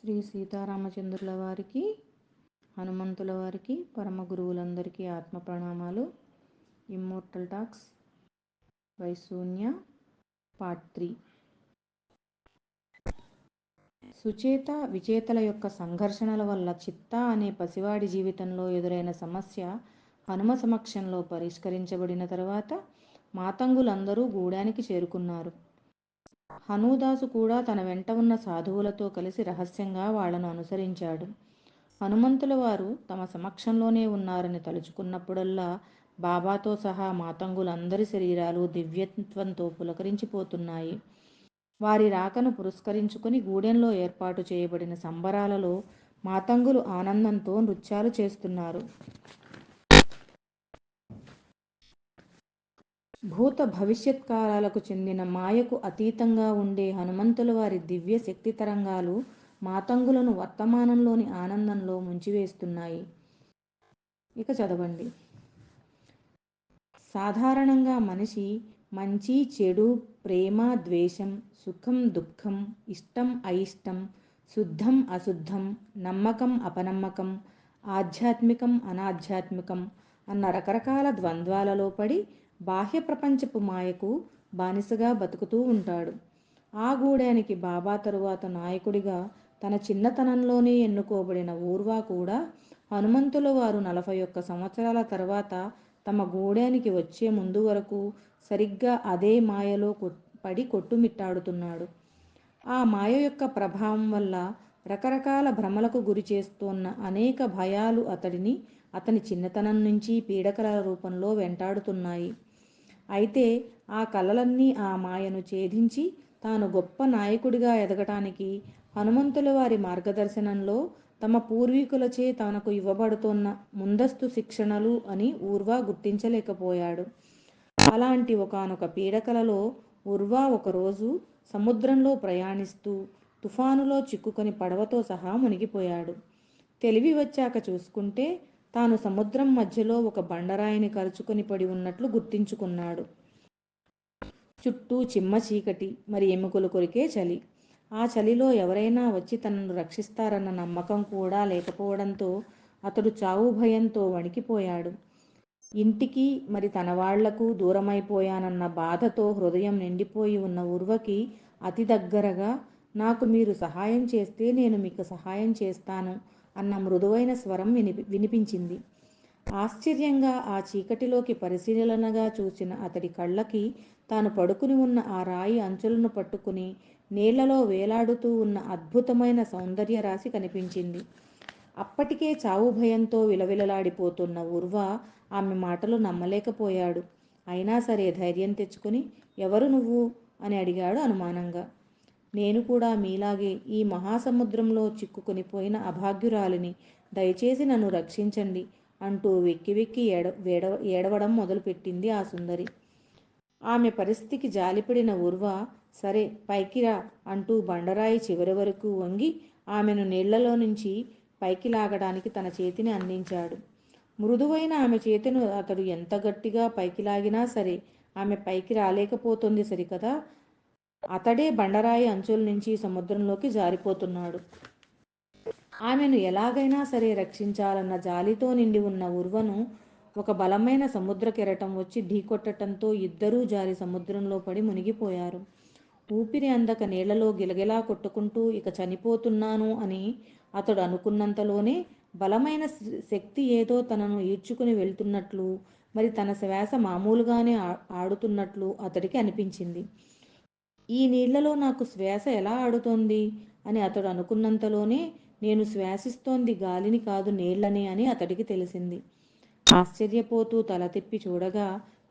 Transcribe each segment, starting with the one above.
శ్రీ సీతారామచంద్రుల వారికి, హనుమంతుల వారికి, పరమ గురువులందరికీ ఆత్మ ప్రణామాలు. ఇమ్మోర్టల్ టాక్స్ బై శూన్య, పార్ట్ 3. సుచేత విచేతల యొక్క సంఘర్షణల వల్ల చిత్త అనే పసివాడి జీవితంలో ఎదురైన సమస్య హనుమ సమక్షంలో పరిష్కరించబడిన తర్వాత మాతంగులందరూ గూడానికి చేరుకున్నారు. హనుదాసు కూడా తన వెంట ఉన్న సాధువులతో కలిసి రహస్యంగా వాళ్లను అనుసరించాడు. హనుమంతుల వారు తమ సమక్షంలోనే ఉన్నారని తలుచుకున్నప్పుడల్లా బాబాతో సహా మాతంగులందరి శరీరాలు దివ్యత్వంతో పులకరించిపోతున్నాయి. వారి రాకను పురస్కరించుకుని గూడెంలో ఏర్పాటు చేయబడిన సంబరాలలో మాతంగులు ఆనందంతో నృత్యాలు చేస్తున్నారు. భూత భవిష్యత్ కాలాలకు చెందిన మాయకు అతీతంగా ఉండే హనుమంతుల వారి దివ్య శక్తి తరంగాలు మాతంగులను వర్తమానంలోని ఆనందంలో ముంచివేస్తున్నాయి. ఇక చదవండి. సాధారణంగా మనిషి మంచి చెడు, ప్రేమ ద్వేషం, సుఖం దుఃఖం, ఇష్టం అయిష్టం, శుద్ధం అశుద్ధం, నమ్మకం అపనమ్మకం, ఆధ్యాత్మికం అనాధ్యాత్మికం అన్న రకరకాల ద్వంద్వాలలో పడి బాహ్య ప్రపంచపు మాయకు బానిసగా బతుకుతూ ఉంటాడు. ఆ గూడానికి బాబా తరువాత నాయకుడిగా తన చిన్నతనంలోనే ఎన్నుకోబడిన ఊర్వా కూడా హనుమంతుల వారు 41 సంవత్సరాల తర్వాత తమ గూడానికి వచ్చే ముందు వరకు సరిగ్గా అదే మాయలో పడి కొట్టుమిట్టాడుతున్నాడు. ఆ మాయ యొక్క ప్రభావం వల్ల రకరకాల భ్రమలకు గురి చేస్తున్న అనేక భయాలు అతని చిన్నతనం నుంచి పీడకల రూపంలో వెంటాడుతున్నాయి. అయితే ఆ కలలన్నీ ఆ మాయను ఛేదించి తాను గొప్ప నాయకుడిగా ఎదగటానికి హనుమంతుల వారి మార్గదర్శనంలో తమ పూర్వీకులచే తనకు ఇవ్వబడుతున్న ముందస్తు శిక్షణలు అని ఊర్వా గుర్తించలేకపోయాడు. అలాంటి ఒకానొక పీడకలలో ఊర్వా ఒకరోజు సముద్రంలో ప్రయాణిస్తూ తుఫానులో చిక్కుకొని పడవతో సహా మునిగిపోయాడు. తెలివి వచ్చాక చూసుకుంటే తాను సముద్రం మధ్యలో ఒక బండరాయిని కరుచుకొని పడి ఉన్నట్లు గుర్తించుకున్నాడు. చుట్టూ చిమ్మ చీకటి, మరి ఎముకలు కొరికే చలి. ఆ చలిలో ఎవరైనా వచ్చి తనను రక్షిస్తారన్న నమ్మకం కూడా లేకపోవడంతో అతడు చావు భయంతో వణికిపోయాడు. ఇంటికి మరి తన వాళ్లకు దూరమైపోయానన్న బాధతో హృదయం నిండిపోయి ఉన్న ఊర్వకి అతి దగ్గరగా, నాకు మీరు సహాయం చేస్తే నేను మీకు సహాయం చేస్తాను అన్న మృదువైన స్వరం వినిపించింది. ఆశ్చర్యంగా ఆ చీకటిలోకి పరిశీలనగా చూసిన అతడి కళ్ళకి తాను పడుకుని ఉన్న ఆ రాయి అంచులను పట్టుకుని నీళ్లలో వేలాడుతూ ఉన్న అద్భుతమైన సౌందర్య రాశి కనిపించింది. అప్పటికే చావు భయంతో విలవిలలాడిపోతున్న ఊర్వా ఆమె మాటలు నమ్మలేకపోయాడు. అయినా సరే ధైర్యం తెచ్చుకుని, ఎవరు నువ్వు అని అడిగాడు అనుమానంగా. నేను కూడా మీలాగే ఈ మహాసముద్రంలో చిక్కుకొని పోయిన అభాగ్యురాలిని, దయచేసి నన్ను రక్షించండి అంటూ వెక్కి వెక్కి ఏడవడం మొదలుపెట్టింది ఆ సుందరి. ఆమె పరిస్థితికి జాలిపడిన ఊర్వా, సరే పైకి రా అంటూ బండరాయి చివరి వరకు వంగి ఆమెను నీళ్లలో నుంచి పైకి లాగడానికి తన చేతిని అందించాడు. మృదువైన ఆమె చేతిని అతడు ఎంత గట్టిగా పైకి లాగినా సరే ఆమె పైకి రాలేకపోతుంది సరికదా. అతడే బండరాయి అంచుల నుంచి సముద్రంలోకి జారిపోతున్నాడు. ఆమెను ఎలాగైనా సరే రక్షించాలన్న జాలితో నిండి ఉన్న ఊర్వను ఒక బలమైన సముద్ర కెరటం వచ్చి ఢీకొట్టడంతో ఇద్దరూ జారి సముద్రంలో పడి మునిగిపోయారు. ఊపిరి అందక నీళ్లలో గిలగిలా కొట్టుకుంటూ ఇక చనిపోతున్నాను అని అతడు అనుకున్నంతలోనే బలమైన శక్తి ఏదో తనను ఈడ్చుకుని వెళ్తున్నట్లు, మరి తన శ్వాస మామూలుగానే ఆడుతున్నట్లు అతడికి అనిపించింది. ఈ నీళ్లలో నాకు శ్వాస ఎలా ఆడుతోంది అని అతడు అనుకున్నంతలోనే నేను శ్వాసిస్తోంది గాలిని కాదు నీళ్లని అని అతడికి తెలిసింది. ఆశ్చర్యపోతూ తల తిప్పి చూడగా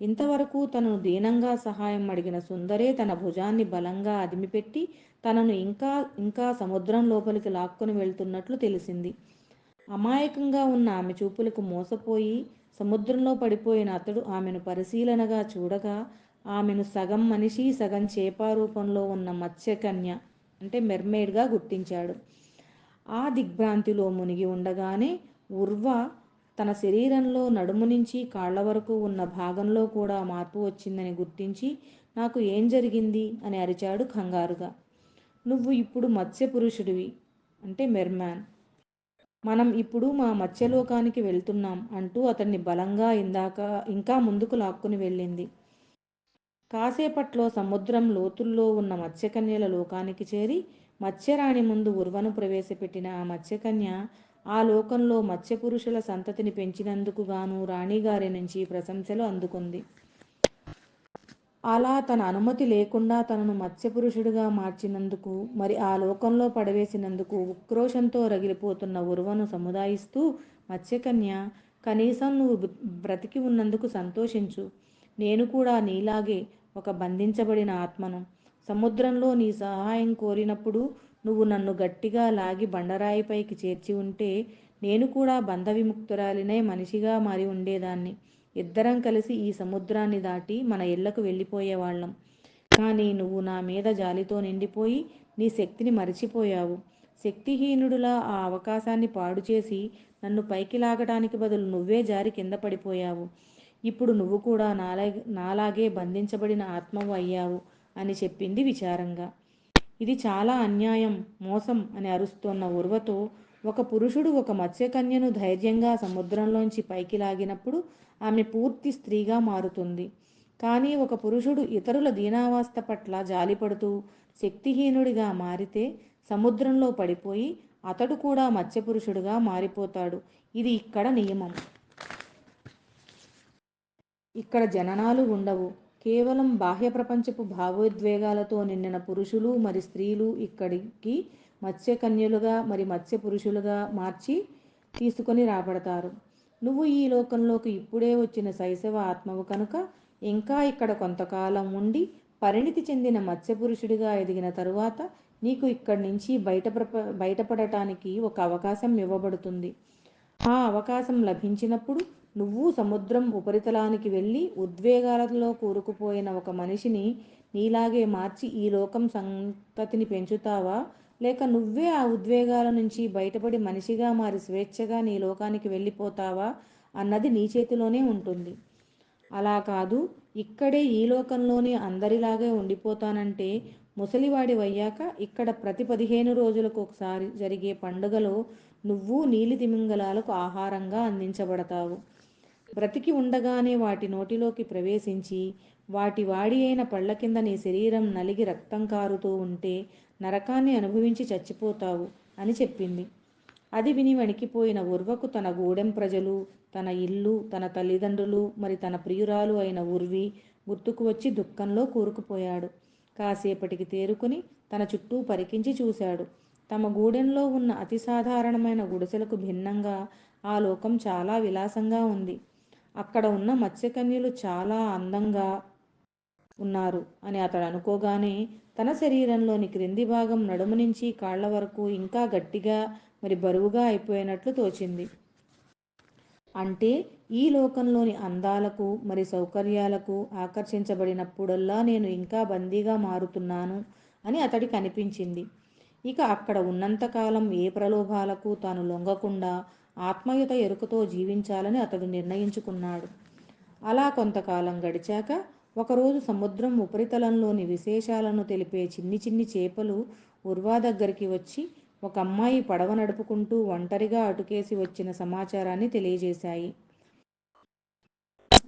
ఇంతవరకు తనను దీనంగా సహాయం అడిగిన సుందరే తన భుజాన్ని బలంగా అదిమిపెట్టి తనను ఇంకా ఇంకా సముద్రం లోపలికి లాక్కొని వెళ్తున్నట్లు తెలిసింది. అమాయకంగా ఉన్న ఆమె చూపులకు మోసపోయి సముద్రంలో పడిపోయిన అతడు ఆమెను పరిశీలనగా చూడగా ఆమెను సగం మనిషి సగం చేప రూపంలో ఉన్న మత్స్యకన్య అంటే మెర్మెయిడ్గా గుర్తించాడు. ఆ దిగ్భ్రాంతిలో మునిగి ఉండగానే ఊర్వా తన శరీరంలో నడుము నుంచి కాళ్ల వరకు ఉన్న భాగంలో కూడా మార్పు వచ్చిందని గుర్తించి, నాకు ఏం జరిగింది అని అరిచాడు కంగారుగా. నువ్వు ఇప్పుడు మత్స్య పురుషుడివి, అంటే మెర్మాన్. మనం ఇప్పుడు మా మత్స్యలోకానికి వెళ్తున్నాం అంటూ అతన్ని బలంగా ఇంకా ముందుకు లాక్కుని వెళ్ళింది. కాసేపట్లో సముద్రం లోతుల్లో ఉన్న మత్స్యకన్యల లోకానికి చేరి మత్స్యరాణి ముందు ఉర్వను ప్రవేశపెట్టిన ఆ మత్స్యకన్య ఆ లోకంలో మత్స్యపురుషుల సంతతిని పెంచినందుకు గాను రాణిగారి నుంచి ప్రశంసలు అందుకుంది. అలా తన అనుమతి లేకుండా తనను మత్స్యపురుషుడిగా మార్చినందుకు, మరి ఆ లోకంలో పడవేసినందుకు ఉక్రోషంతో రగిలిపోతున్న ఉర్వను సముదాయిస్తూ మత్స్యకన్య, కనీసం నువ్వు బ్రతికి ఉన్నందుకు సంతోషించు. నేను కూడా నీలాగే ఒక బంధించబడిన ఆత్మను. సముద్రంలో నీ సహాయం కోరినప్పుడు నువ్వు నన్ను గట్టిగా లాగి బండరాయిపైకి చేర్చి ఉంటే నేను కూడా బంధ విముక్తురాలినై మనిషిగా మారి ఉండేదాన్ని. ఇద్దరం కలిసి ఈ సముద్రాన్ని దాటి మన ఇళ్లకు వెళ్ళిపోయేవాళ్ళం. కానీ నువ్వు నా మీద జాలితో నిండిపోయి నీ శక్తిని మరిచిపోయావు. శక్తిహీనుడులా ఆ అవకాశాన్ని పాడు చేసి నన్ను పైకి లాగటానికి బదులు నువ్వే జారి కింద పడిపోయావు. ఇప్పుడు నువ్వు కూడా నాలాగే బంధించబడిన ఆత్మవు అయ్యావు అని చెప్పింది విచారంగా. ఇది చాలా అన్యాయం, మోసం అని అరుస్తోన్న ఉర్వతో ఒక పురుషుడు ఒక మత్స్యకన్యను ధైర్యంగా సముద్రంలోంచి పైకి లాగినప్పుడు ఆమె పూర్తి స్త్రీగా మారుతుంది. కానీ ఒక పురుషుడు ఇతరుల దీనావస్థ పట్ల జాలిపడుతూ శక్తిహీనుడిగా మారితే సముద్రంలో పడిపోయి అతడు కూడా మత్స్యపురుషుడుగా మారిపోతాడు. ఇది ఇక్కడ నియమం. ఇక్కడ జననాలు ఉండవు. కేవలం బాహ్య ప్రపంచపు భావోద్వేగాలతో నిండిన పురుషులు మరి స్త్రీలు ఇక్కడికి మత్స్యకన్యలుగా మరి మత్స్య పురుషులుగా మార్చి తీసుకొని రాబడతారు. నువ్వు ఈ లోకంలోకి ఇప్పుడే వచ్చిన శైశవ ఆత్మవు కనుక ఇంకా ఇక్కడ కొంతకాలం ఉండి పరిణితి చెందిన మత్స్యపురుషుడిగా ఎదిగిన తరువాత నీకు ఇక్కడి నుంచి బయటపడటానికి ఒక అవకాశం ఇవ్వబడుతుంది. ఆ అవకాశం లభించినప్పుడు నువ్వు సముద్రం ఉపరితలానికి వెళ్ళి ఉద్వేగాలలో కూరుకుపోయిన ఒక మనిషిని నీలాగే మార్చి ఈ లోకం సంతతిని పెంచుతావా, లేక నువ్వే ఆ ఉద్వేగాల నుంచి బయటపడి మనిషిగా మారి స్వేచ్ఛగా నీ లోకానికి వెళ్ళిపోతావా అన్నది నీ చేతిలోనే ఉంటుంది. అలా కాదు, ఇక్కడే ఈ లోకంలోనే అందరిలాగే ఉండిపోతానంటే ముసలివాడివయ్యాక ఇక్కడ ప్రతి 15 రోజులకు ఒకసారి జరిగే పండుగలో నువ్వు నీలి తిమింగలాలకు ఆహారంగా అందించబడతావు. బ్రతికి ఉండగానే వాటి నోటిలోకి ప్రవేశించి వాటి వాడి అయిన పళ్ళ కింద నీ శరీరం నలిగి రక్తం కారుతూ ఉంటే నరకాన్ని అనుభవించి చచ్చిపోతావు అని చెప్పింది. అది విని వణికిపోయిన ఉర్వకు తన గూడెం ప్రజలు, తన ఇల్లు, తన తల్లిదండ్రులు, మరి తన ప్రియురాలు అయిన ఉర్వి గుర్తుకు వచ్చి దుఃఖంలో కూరుకుపోయాడు. కాసేపటికి తేరుకుని తన చుట్టూ పరికించి చూశాడు. తమ గూడెంలో ఉన్న అతి సాధారణమైన గుడిసెలకు భిన్నంగా ఆ లోకం చాలా విలాసంగా ఉంది. అక్కడ ఉన్న మత్స్యకన్యలు చాలా అందంగా ఉన్నారు అని అతడు అనుకోగానే తన శరీరంలోని క్రింది భాగం నడుము నుంచి కాళ్ల వరకు ఇంకా గట్టిగా మరి బరువుగా అయిపోయినట్లు తోచింది. అంటే ఈ లోకంలోని అందాలకు మరి సౌకర్యాలకు ఆకర్షించబడినప్పుడల్లా నేను ఇంకా బందీగా మారుతున్నాను అని అతడికి అనిపించింది. ఇక అక్కడ ఉన్నంతకాలం ఏ ప్రలోభాలకు తాను లొంగకుండా ఆత్మయుత ఎరుకతో జీవించాలని అతడు నిర్ణయించుకున్నాడు. అలా కొంతకాలం గడిచాక ఒకరోజు సముద్రం ఉపరితలంలోని విశేషాలను తెలిపే చిన్ని చిన్ని చేపలు ఉర్వా దగ్గరికి వచ్చి ఒక అమ్మాయి పడవ నడుపుకుంటూ ఒంటరిగా అటుకేసి వచ్చిన సమాచారాన్ని తెలియజేశాయి.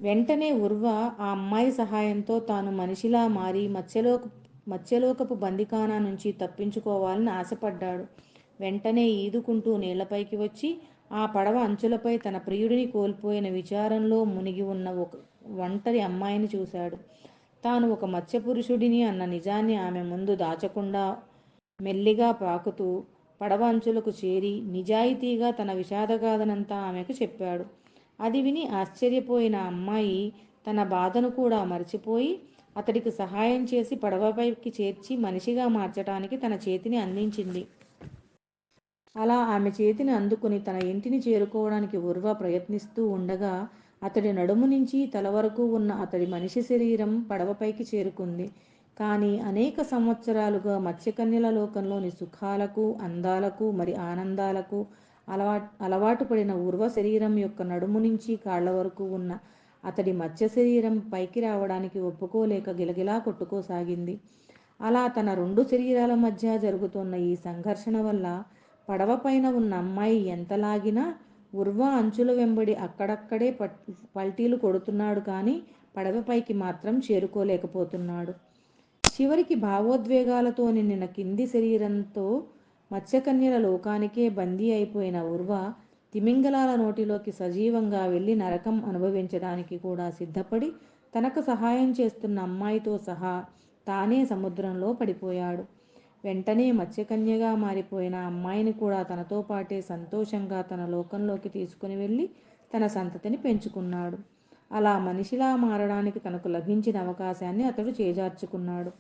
వెంటనే ఉర్వ ఆ అమ్మాయి సహాయంతో తాను మనిషిలా మారి మత్స్యలోకపు బందిఖానా నుంచి తప్పించుకోవాలని ఆశపడ్డాడు. వెంటనే ఈదుకుంటూ నీళ్లపైకి వచ్చి ఆ పడవ అంచులపై తన ప్రియుడిని కోల్పోయిన విచారంలో మునిగి ఉన్న ఒక ఒంటరి అమ్మాయిని చూశాడు. తాను ఒక మత్స్యపురుషుడిని అన్న నిజాన్ని ఆమె ముందు దాచకుండా మెల్లిగా పాకుతూ పడవ అంచులకు చేరి నిజాయితీగా తన విషాదగాథనంతా ఆమెకు చెప్పాడు. అది విని ఆశ్చర్యపోయిన అమ్మాయి తన బాధను కూడా మరిచిపోయి అతడికి సహాయం చేసి పడవపైకి చేర్చి మనిషిగా మార్చటానికి తన చేతిని అందించింది. అలా ఆమె చేతిని అందుకుని తన ఇంటిని చేరుకోవడానికి ఉర్వ ప్రయత్నిస్తూ ఉండగా అతడి నడుము నుంచి తల వరకు ఉన్న అతడి మనిషి శరీరం పడవపైకి చేరుకుంది. కానీ అనేక సంవత్సరాలుగా మత్స్యకన్యల లోకంలోని సుఖాలకు, అందాలకు మరి ఆనందాలకు అలవాటు పడిన ఉర్వ శరీరం యొక్క నడుము నుంచి కాళ్ల వరకు ఉన్న అతడి మత్స్య శరీరం పైకి రావడానికి ఒప్పుకోలేక గిలగిలా కొట్టుకోసాగింది. అలా తన రెండు శరీరాల మధ్య జరుగుతున్న ఈ సంఘర్షణ వల్ల పడవపైన ఉన్న అమ్మాయి ఎంత లాగినా ఉర్వ అంచుల వెంబడి అక్కడక్కడే పల్టీలు కొడుతున్నాడు కానీ పడవపైకి మాత్రం చేరుకోలేకపోతున్నాడు. చివరికి భావోద్వేగాలతో నిండిన కింది శరీరంతో మత్స్యకన్యల లోకానికే బందీ అయిపోయిన ఉర్వ తిమింగలాల నోటిలోకి సజీవంగా వెళ్ళి నరకం అనుభవించడానికి కూడా సిద్ధపడి తనకు సహాయం చేస్తున్న అమ్మాయితో సహా తానే సముద్రంలో పడిపోయాడు. వెంటనే మత్స్యకన్యగా మారిపోయిన అమ్మాయిని కూడా తనతో పాటే సంతోషంగా తన లోకంలోకి తీసుకుని వెళ్ళి తన సంతతిని పెంచుకున్నాడు. అలా మనిషిలా మారడానికి తనకు లభించిన అవకాశాన్ని అతడు చేజార్చుకున్నాడు.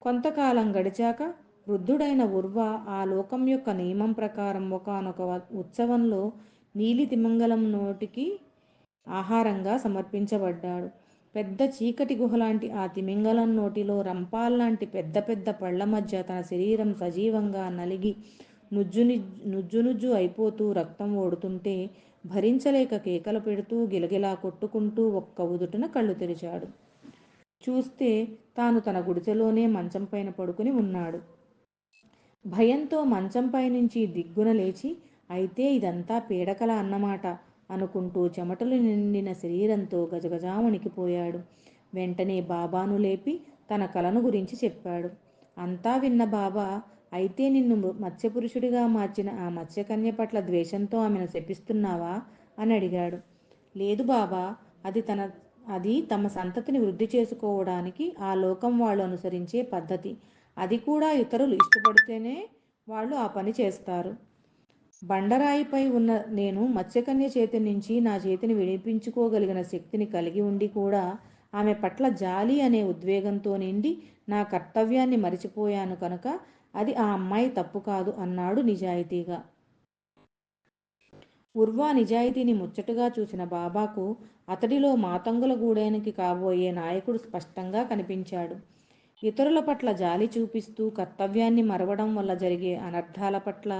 కొంతకాలం గడిచాక వృద్ధుడైన ఉర్వ ఆ లోకం యొక్క నియమం ప్రకారం ఒకానొక ఉత్సవంలో నీలి తిమంగలం నోటికి ఆహారంగా సమర్పించబడ్డాడు. పెద్ద చీకటి గుహలాంటి ఆ తిమింగలం నోటిలో రంపాల్లాంటి పెద్ద పెద్ద పళ్ల మధ్య తన శరీరం సజీవంగా నలిగి నుజ్జు అయిపోతూ రక్తం ఓడుతుంటే భరించలేక కేకలు పెడుతూ గిలగిలా కొట్టుకుంటూ ఒక్క ఉదుటున కళ్ళు తెరిచాడు. చూస్తే తాను తన గుడిసెలోనే మంచం పైన పడుకుని ఉన్నాడు. భయంతో మంచంపై నుంచి దిగ్గున లేచి అయితే ఇదంతా పీడకల అన్నమాట అనుకుంటూ చెమటలు నిండిన శరీరంతో గజగజా వణికిపోయాడు. వెంటనే బాబాను లేపి తన కలను గురించి చెప్పాడు. అంతా విన్న బాబా అయితే నిన్ను మత్స్యపురుషుడిగా మార్చిన ఆ మత్స్యకన్య పట్ల ద్వేషంతో ఆమెను శపిస్తున్నావా అని అడిగాడు. లేదు బాబా, అది తమ సంతతిని వృద్ధి చేసుకోవడానికి ఆ లోకం వాళ్ళు అనుసరించే పద్ధతి. అది కూడా ఇతరులు ఇష్టపడితేనే వాళ్ళు ఆ పని చేస్తారు. బండరాయిపై ఉన్న నేను మత్స్యకన్య చేతి నుంచి నా చేతిని విడిపించుకోగలిగిన శక్తిని కలిగి ఉండి కూడా ఆమె పట్ల జాలి అనే ఉద్వేగంతో నిండి నా కర్తవ్యాన్ని మరిచిపోయాను కనుక అది ఆ అమ్మాయి తప్పు కాదు అన్నాడు నిజాయితీగా. ఉర్వ నిజాయితీని ముచ్చటగా చూసిన బాబాకు అతడిలో మాతంగుల గూడెనికి కాబోయే నాయకుడు స్పష్టంగా కనిపించాడు. ఇతరుల పట్ల జాలి చూపిస్తూ కర్తవ్యాన్ని మరవడం వల్ల జరిగే అనర్థాల పట్ల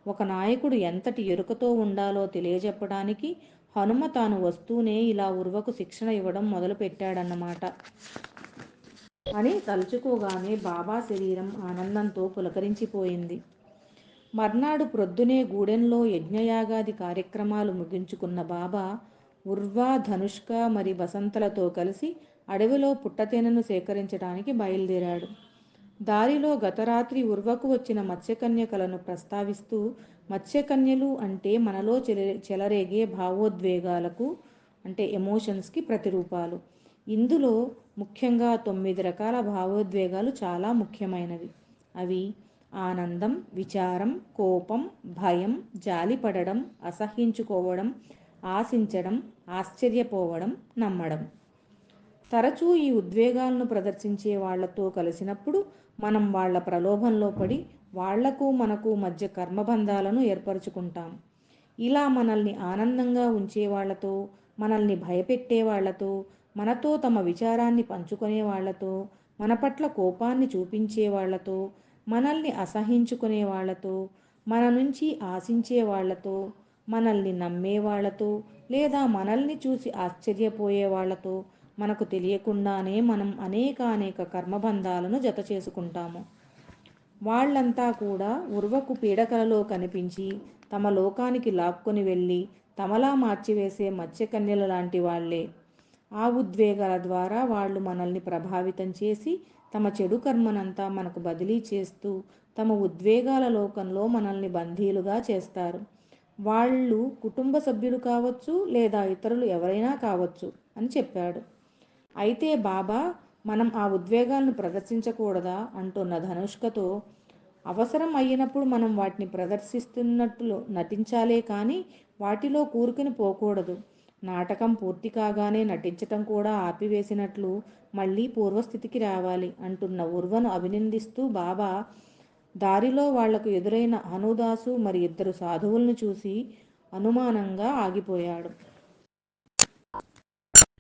ఒక నాయకుడు ఎంతటి ఎరుకతో ఉండాలో తెలియజెప్పడానికి హనుమ తాను వస్తూనే ఇలా ఉర్వకు శిక్షణ ఇవ్వడం మొదలుపెట్టాడన్నమాట అని తలుచుకోగానే బాబా శరీరం ఆనందంతో పులకరించిపోయింది. మర్నాడు ప్రొద్దునే గూడెంలో యజ్ఞయాగాది కార్యక్రమాలు ముగించుకున్న బాబా ఉర్వ, ధనుష్క మరి వసంతలతో కలిసి అడవిలో పుట్టతేనెను సేకరించడానికి బయలుదేరాడు. దారిలో గతరాత్రి ఉర్వకు వచ్చిన మత్స్యకన్యకలను ప్రస్తావిస్తూ మత్స్యకన్యలు అంటే మనలో చెలరేగే భావోద్వేగాలకు అంటే ఎమోషన్స్కి ప్రతిరూపాలు. ఇందులో ముఖ్యంగా 9 రకాల భావోద్వేగాలు చాలా ముఖ్యమైనవి. అవి ఆనందం, విచారం, కోపం, భయం, జాలిపడడం, అసహ్యించుకోవడం, ఆశించడం, ఆశ్చర్యపోవడం, నమ్మడం. తరచూ ఈ ఉద్వేగాలను ప్రదర్శించే వాళ్లతో కలిసినప్పుడు మనం వాళ్ల ప్రలోభంలో పడి వాళ్లకు మనకు మధ్య కర్మబంధాలను ఏర్పరచుకుంటాం. ఇలా మనల్ని ఆనందంగా ఉంచే వాళ్లతో, మనల్ని భయపెట్టే వాళ్లతో, మనతో తమ విచారాన్ని పంచుకునే వాళ్లతో, మన పట్ల కోపాన్ని చూపించే వాళ్లతో, మనల్ని అసహించుకునే వాళ్లతో, మన నుంచి ఆశించే వాళ్లతో, మనల్ని నమ్మే వాళ్లతో లేదా మనల్ని చూసి ఆశ్చర్యపోయే వాళ్లతో మనకు తెలియకుండానే మనం అనేక కర్మబంధాలను జత చేసుకుంటాము. వాళ్ళంతా కూడా ఉర్వకు పీడకలలో కనిపించి తమ లోకానికి లాక్కొని వెళ్ళి తమలా మార్చివేసే మత్స్యకన్యల లాంటి వాళ్లే. ఆ ఉద్వేగాల ద్వారా వాళ్ళు మనల్ని ప్రభావితం చేసి తమ చెడు కర్మనంతా మనకు బదిలీ చేస్తూ తమ ఉద్వేగాల లోకంలో మనల్ని బందీలుగా చేస్తారు. వాళ్ళు కుటుంబ సభ్యులు కావచ్చు లేదా ఇతరులు ఎవరైనా కావచ్చు అని చెప్పాడు. అయితే బాబా మనం ఆ ఉద్వేగాలను ప్రదర్శించకూడదా అంటున్న ధనుష్కతో, అవసరం అయినప్పుడు మనం వాటిని ప్రదర్శిస్తున్నట్లు నటించాలే కానీ వాటిలో కూరుకుని పోకూడదు. నాటకం పూర్తి కాగానే నటించటం కూడా ఆపివేసినట్లు మళ్ళీ పూర్వస్థితికి రావాలి అంటున్న ఉర్వను అభినందిస్తూ బాబా దారిలో వాళ్లకు ఎదురైన హనుదాసు మరి 2 సాధువులను చూసి అనుమానంగా ఆగిపోయాడు.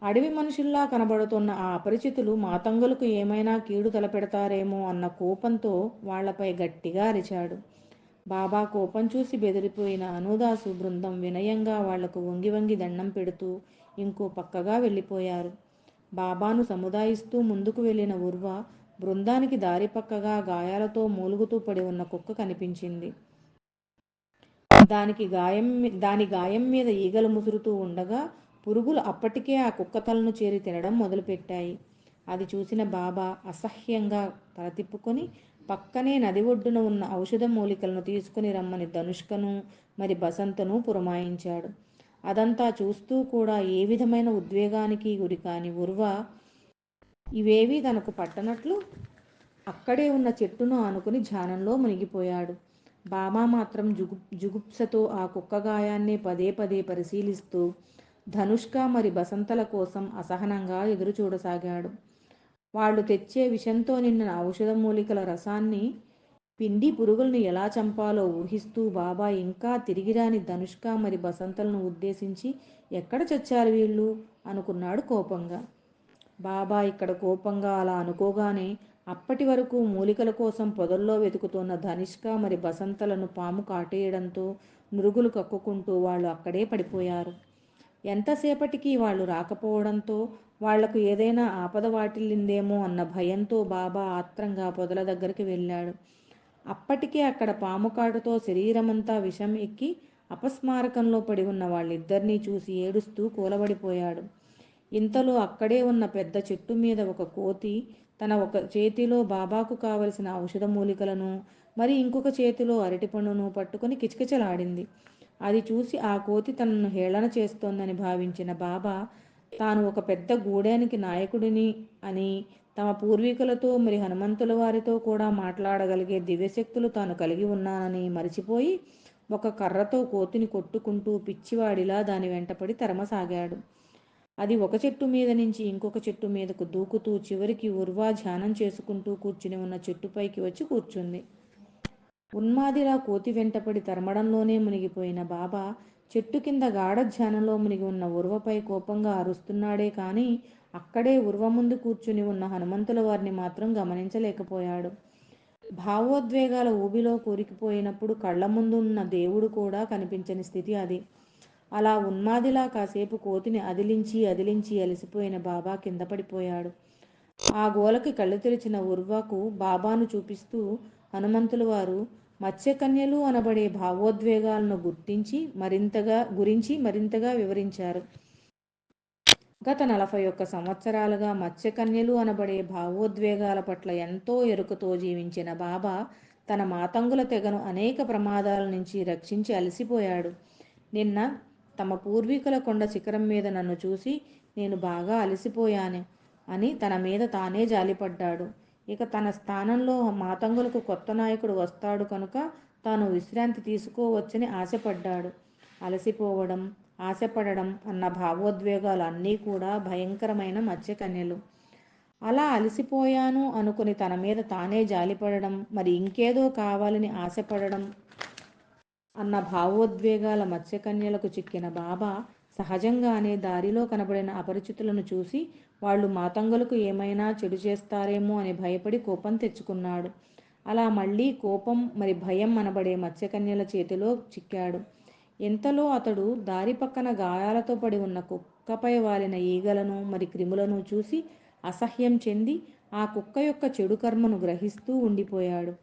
అడవి మనుషుల్లా కనబడుతున్న ఆ అపరిచితులు మాతంగులకు ఏమైనా కీడు తలపెడతారేమో అన్న కోపంతో వాళ్లపై గట్టిగా అరిచాడు. బాబా కోపం చూసి బెదిరిపోయిన అనుదాసు బృందం వినయంగా వాళ్లకు వంగి వంగి దండం పెడుతూ ఇంకో పక్కగా వెళ్ళిపోయారు. బాబాను సముదాయిస్తూ ముందుకు వెళ్ళిన ఉర్వ బృందానికి దారి పక్కగా గాయాలతో మూలుగుతూ పడి ఉన్న కుక్క కనిపించింది. దాని గాయం మీద ఈగలు ముసురుతూ ఉండగా పురుగులు అప్పటికే ఆ కుక్క తలను చేరి తినడం మొదలుపెట్టాయి. అది చూసిన బాబా అసహ్యంగా తల తిప్పుకొని పక్కనే నది ఒడ్డున ఉన్న ఔషధ మూలికలను తీసుకుని రమ్మని ధనుష్కను మరి బసంతను పురమాయించాడు. అదంతా చూస్తూ కూడా ఏ విధమైన ఉద్వేగానికి గురికాని ఉర్వ ఇవేవీ తనకు పట్టనట్లు అక్కడే ఉన్న చెట్టును ఆనుకుని ధ్యానంలో మునిగిపోయాడు. బాబా మాత్రం జుగుప్సతో ఆ కుక్క గాయాన్ని పదే పదే పరిశీలిస్తూ ధనుష్క మరి బసంతల కోసం అసహనంగా ఎదురుచూడసాగాడు. వాళ్ళు తెచ్చే విషంతో నిన్న ఔషధ మూలికల రసాన్ని పిండి పురుగుల్ని ఎలా చంపాలో ఊహిస్తూ బాబా ఇంకా తిరిగిరాని ధనుష్క మరి బసంతలను ఉద్దేశించి ఎక్కడ చచ్చారు వీళ్ళు అనుకున్నాడు కోపంగా. బాబా ఇక్కడ కోపంగా అలా అనుకోగానే అప్పటి వరకు మూలికల కోసం పొదల్లో వెతుకుతున్న ధనిష్క మరి బసంతలను పాము కాటేయడంతో నురుగులు కక్కుకుంటూ వాళ్ళు అక్కడే పడిపోయారు. ఎంతసేపటికి వాళ్ళు రాకపోవడంతో వాళ్లకు ఏదైనా ఆపద వాటిల్లిందేమో అన్న భయంతో బాబా ఆత్రంగా పొదల దగ్గరికి వెళ్ళాడు. అప్పటికే అక్కడ పాముకాటుతో శరీరమంతా విషం ఎక్కి అపస్మారకంలో పడి ఉన్న వాళ్ళిద్దరినీ చూసి ఏడుస్తూ కూలబడిపోయాడు. ఇంతలో అక్కడే ఉన్న పెద్ద చెట్టు మీద ఒక కోతి తన ఒక చేతిలో బాబాకు కావలసిన ఔషధ మూలికలను మరి ఇంకొక చేతిలో అరటిపండును పట్టుకొని కిచకిచలాడింది. అది చూసి ఆ కోతి తనను హేళన చేస్తోందని భావించిన బాబా తాను ఒక పెద్ద గూడానికి నాయకుడిని అని, తమ పూర్వీకులతో మరి హనుమంతుల వారితో కూడా మాట్లాడగలిగే దివ్యశక్తులు తాను కలిగి ఉన్నానని మరిచిపోయి ఒక కర్రతో కోతిని కొట్టుకుంటూ పిచ్చివాడిలా దాని వెంటపడి తరమసాగాడు. అది ఒక చెట్టు మీద నుంచి ఇంకొక చెట్టు మీదకు దూకుతూ చివరికి ఉర్వా ధ్యానం చేసుకుంటూ కూర్చుని ఉన్న చెట్టుపైకి వచ్చి కూర్చుంది. ఉన్మాదిలా కోతి వెంటపడి తరమడంలోనే మునిగిపోయిన బాబా చెట్టు కింద గాఢ ధ్యానంలో మునిగి ఉన్న ఉర్వపై కోపంగా అరుస్తున్నాడే కానీ అక్కడే ఉర్వ ముందు కూర్చుని ఉన్న హనుమంతుల వారిని మాత్రం గమనించలేకపోయాడు. భావోద్వేగాల ఊబిలో కూరుకుపోయినప్పుడు కళ్ల ముందున్న దేవుడు కూడా కనిపించని స్థితి అది. అలా ఉన్మాదిలా కాసేపు కోతిని అదిలించి అదిలించి అలసిపోయిన బాబా కింద పడిపోయాడు. ఆ గోలకి కళ్ళు తెరిచిన ఉర్వకు బాబాను చూపిస్తూ హనుమంతుల వారు మత్స్యకన్యలు అనబడే భావోద్వేగాలను గురించి మరింతగా వివరించారు. గత 41 సంవత్సరాలుగా మత్స్యకన్యలు అనబడే భావోద్వేగాల పట్ల ఎంతో ఎరుకతో జీవించిన బాబా తన మాతంగుల తెగను అనేక ప్రమాదాల నుంచి రక్షించి అలసిపోయాడు. నిన్న తమ పూర్వీకుల కొండ శిఖరం మీద నన్ను చూసి నేను బాగా అలసిపోయాను అని తన మీద తానే జాలిపడ్డాడు. ఇక తన స్థానంలో మాతంగులకు కొత్త నాయకుడు వస్తాడు కనుక తాను విశ్రాంతి తీసుకోవచ్చని ఆశపడ్డాడు. అలసిపోవడం, ఆశపడడం అన్న భావోద్వేగాలు అన్నీ కూడా భయంకరమైన మత్స్యకన్యలు. అలా అలసిపోయాను అనుకుని తన మీద తానే జాలిపడడం, మరి ఇంకేదో కావాలని ఆశపడడం అన్న భావోద్వేగాల మత్స్యకన్యలకు చిక్కిన బాబా సహజంగానే దారిలో కనబడిన అపరిచితులను చూసి వాళ్ళు మాతంగులకు ఏమైనా చెడు చేస్తారేమో అని భయపడి కోపం తెచ్చుకున్నాడు. అలా మళ్ళీ కోపం మరి భయం అనబడే మత్స్యకన్యల చేతిలో చిక్కాడు. ఇంతలో అతడు దారి పక్కన గాయాలతో పడి ఉన్న కుక్కపై వాలిన ఈగలను మరి క్రిములను చూసి అసహ్యం చెంది ఆ కుక్క యొక్క చెడు కర్మను గ్రహిస్తూ ఉండిపోయాడు.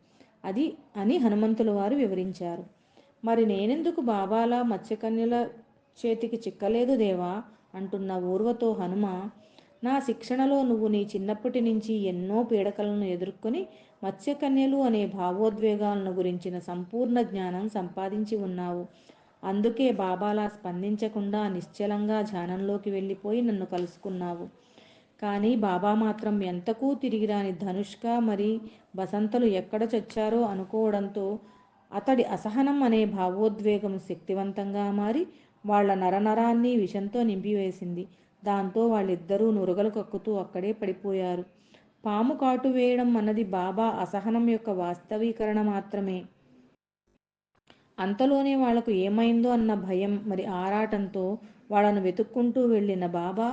అది అని హనుమంతుల వారు వివరించారు. మరి నేనెందుకు బాబాలా మత్స్యకన్యల చేతికి చిక్కలేదు దేవా అంటున్న ఊర్వతో హనుమ, నా శిక్షణలో నువ్వు నీ చిన్నప్పటి నుంచి ఎన్నో పీడకలను ఎదుర్కొని మత్స్యకన్యలు అనే భావోద్వేగాలను గురించిన సంపూర్ణ జ్ఞానం సంపాదించి ఉన్నావు. అందుకే బాబాలా స్పందించకుండా నిశ్చలంగా ధ్యానంలోకి వెళ్ళిపోయి నన్ను కలుసుకున్నావు. కానీ బాబా మాత్రం ఎంతకూ తిరిగిరాని ధనుష్క మరి బసంతలు ఎక్కడ చచ్చారో అనుకోవడంతో అతడి అసహనం అనే భావోద్వేగం శక్తివంతంగా మారి వాళ్ల నరనరాన్ని విషంతో నింపివేసింది. దాంతో వాళ్ళిద్దరూ నురగలు కక్కుతూ అక్కడే పడిపోయారు. పాము కాటు వేయడం అన్నది బాబా అసహనం యొక్క వాస్తవీకరణ మాత్రమే. అంతలోనే వాళ్లకు ఏమైందో అన్న భయం మరి ఆరాటంతో వాళ్ళను వెతుక్కుంటూ వెళ్ళిన బాబా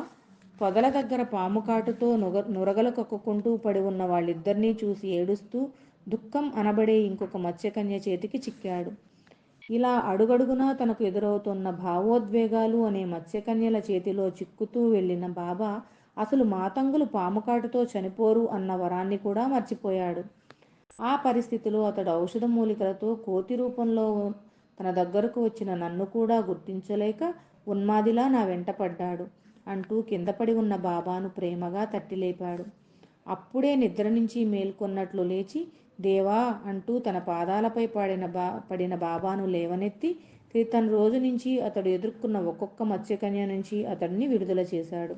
పొదల దగ్గర పాముకాటుతో నురగలు కక్కుకుంటూ పడి ఉన్న వాళ్ళిద్దరినీ చూసి ఏడుస్తూ దుఃఖం అనబడే ఇంకొక మత్స్యకన్య చేతికి చిక్కాడు. ఇలా అడుగడుగునా తనకు ఎదురవుతున్న భావోద్వేగాలు అనే మత్స్యకన్యల చేతిలో చిక్కుతూ వెళ్ళిన బాబా అసలు మాతంగులు పాముకాటుతో చనిపోరు అన్న వరాన్ని కూడా మర్చిపోయాడు. ఆ పరిస్థితిలో అతడు ఔషధ మూలికలతో కోతి రూపంలో తన దగ్గరకు వచ్చిన నన్ను కూడా గుర్తించలేక ఉన్మాదిలా నా వెంట పడ్డాడు అంటూ కిందపడి ఉన్న బాబాను ప్రేమగా తట్టిలేపాడు. అప్పుడే నిద్ర నుంచి మేల్కొన్నట్లు లేచి దేవా అంటూ తన పాదాలపై పడిన బాబాను లేవనెత్తి క్రితం రోజు నుంచి అతడు ఎదుర్కొన్న ఒక్కొక్క మత్స్యకన్య నుంచి అతడిని విడుదల చేశాడు.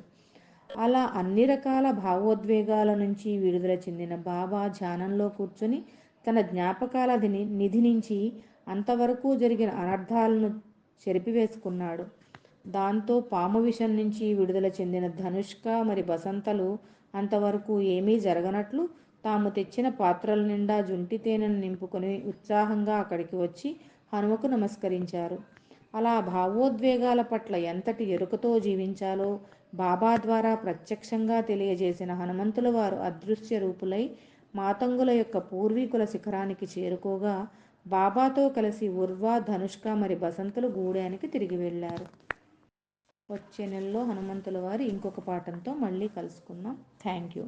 అలా అన్ని రకాల భావోద్వేగాల నుంచి విడుదల చెందిన బాబా ధ్యానంలో కూర్చొని తన జ్ఞాపకాల నిధి నుంచి అంతవరకు జరిగిన అనర్థాలను చెరిపివేసుకున్నాడు. దాంతో పాము విషం నుంచి విడుదల చెందిన ధనుష్క మరి బసంతలు అంతవరకు ఏమీ జరగనట్లు తాము తెచ్చిన పాత్రల నిండా జుంటి తేనెను నింపుకొని ఉత్సాహంగా అక్కడికి వచ్చి హనుమకు నమస్కరించారు. అలా భావోద్వేగాల పట్ల ఎంతటి ఎరుకతో జీవించాలో బాబా ద్వారా ప్రత్యక్షంగా తెలియజేసిన హనుమంతుల వారు అదృశ్య రూపులై మాతంగుల యొక్క పూర్వీకుల శిఖరానికి చేరుకోగా బాబాతో కలిసి ఉర్వ, ధనుష్క మరి బసంతులు గూడానికి తిరిగి వెళ్ళారు. వచ్చే నెలలో హనుమంతుల వారి ఇంకొక పాఠంతో మళ్ళీ కలుసుకుందాం. Thank you.